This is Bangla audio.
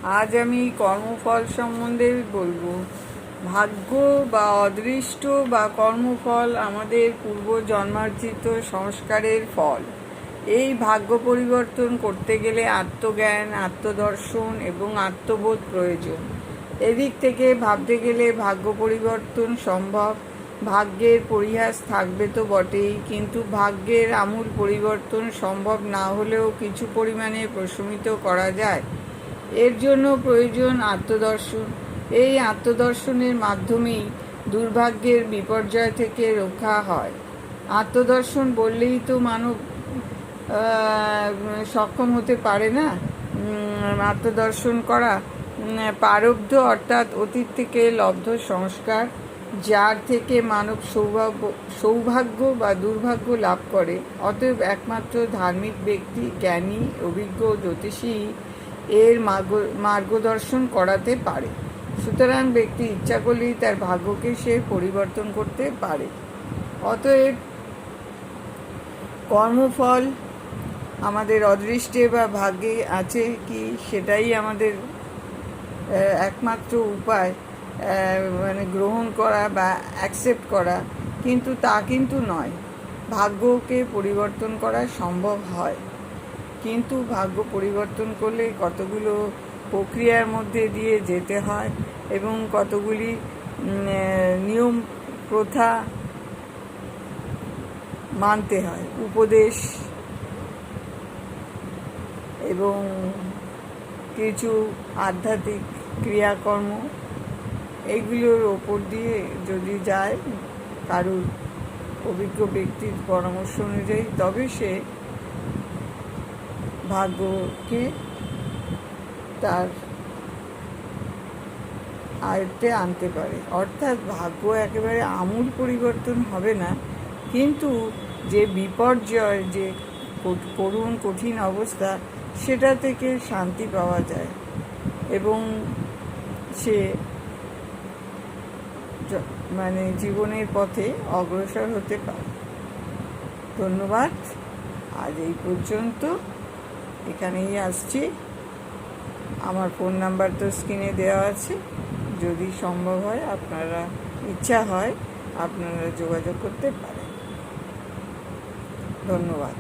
আজ আমি কর্মফল সম্বন্ধে বলবো। ভাগ্য বা অদৃষ্ট বা কর্মফল আমাদের পূর্ব জন্মার্জিত সংস্কারের ফল। এই ভাগ্য পরিবর্তন করতে গেলে আত্মজ্ঞান, আত্মদর্শন এবং আত্মবোধ প্রয়োজন। এদিক থেকে ভাবতে গেলে ভাগ্য পরিবর্তন সম্ভব। ভাগ্যের পরিহাস থাকবে তো বটেই, কিন্তু ভাগ্যের আমূল পরিবর্তন সম্ভব না হলেও কিছু পরিমাণে প্রশমিত করা যায়। এর জন্য প্রয়োজন আত্মদর্শন। এই আত্মদর্শনের মাধ্যমেই দুর্ভাগ্যের বিপর্যয় থেকে রক্ষা হয়। আত্মদর্শন বললেই তো মানব সক্ষম হতে পারে না। আত্মদর্শন করা প্রারব্ধ অর্থাৎ অতীত থেকে লব্ধ সংস্কার, যার থেকে মানব সৌভাগ্য বা দুর্ভাগ্য লাভ করে। অতএব একমাত্র ধার্মিক ব্যক্তি, জ্ঞানী, অভিজ্ঞ জ্যোতিষী এর মার্গদর্শন করাতে পারে। সুতরাং ব্যক্তি ইচ্ছা করলেই তার ভাগ্যকে সে পরিবর্তন করতে পারে। অতএব কর্মফল আমাদের অদৃষ্টে বা ভাগ্যে আছে কি, সেটাই আমাদের একমাত্র উপায়, মানে গ্রহণ করা বা অ্যাকসেপ্ট করা। কিন্তু তা কিন্তু নয়। ভাগ্যকে পরিবর্তন করা সম্ভব হয়, কিন্তু ভাগ্য পরিবর্তন করলে কতগুলো প্রক্রিয়ার মধ্যে দিয়ে যেতে হয় এবং কতগুলি নিয়ম প্রথা মানতে হয়, উপদেশ এবং কিছু আধ্যাত্মিক ক্রিয়াকর্ম, এইগুলোর ওপর দিয়ে যদি যায় কারুর অভিজ্ঞ ব্যক্তির পরামর্শ অনুযায়ী, তবে সে ভাগ্যকে তার আয়ত্তে আনতে পারে। অর্থাৎ ভাগ্য একেবারে আমূল পরিবর্তন হবে না, কিন্তু যে বিপর্যয়, যে করুণ কঠিন অবস্থা, সেটা থেকে শান্তি পাওয়া যায় এবং সে মানে জীবনের পথে অগ্রসর হতে পারে। ধন্যবাদ। আজ এই পর্যন্ত, এখানেই আসছি। আমার ফোন নাম্বার তো স্ক্রিনে দেওয়া আছে। যদি সম্ভব হয়, আপনারা ইচ্ছা হয়, আপনারা যোগাযোগ করতে পারেন। ধন্যবাদ।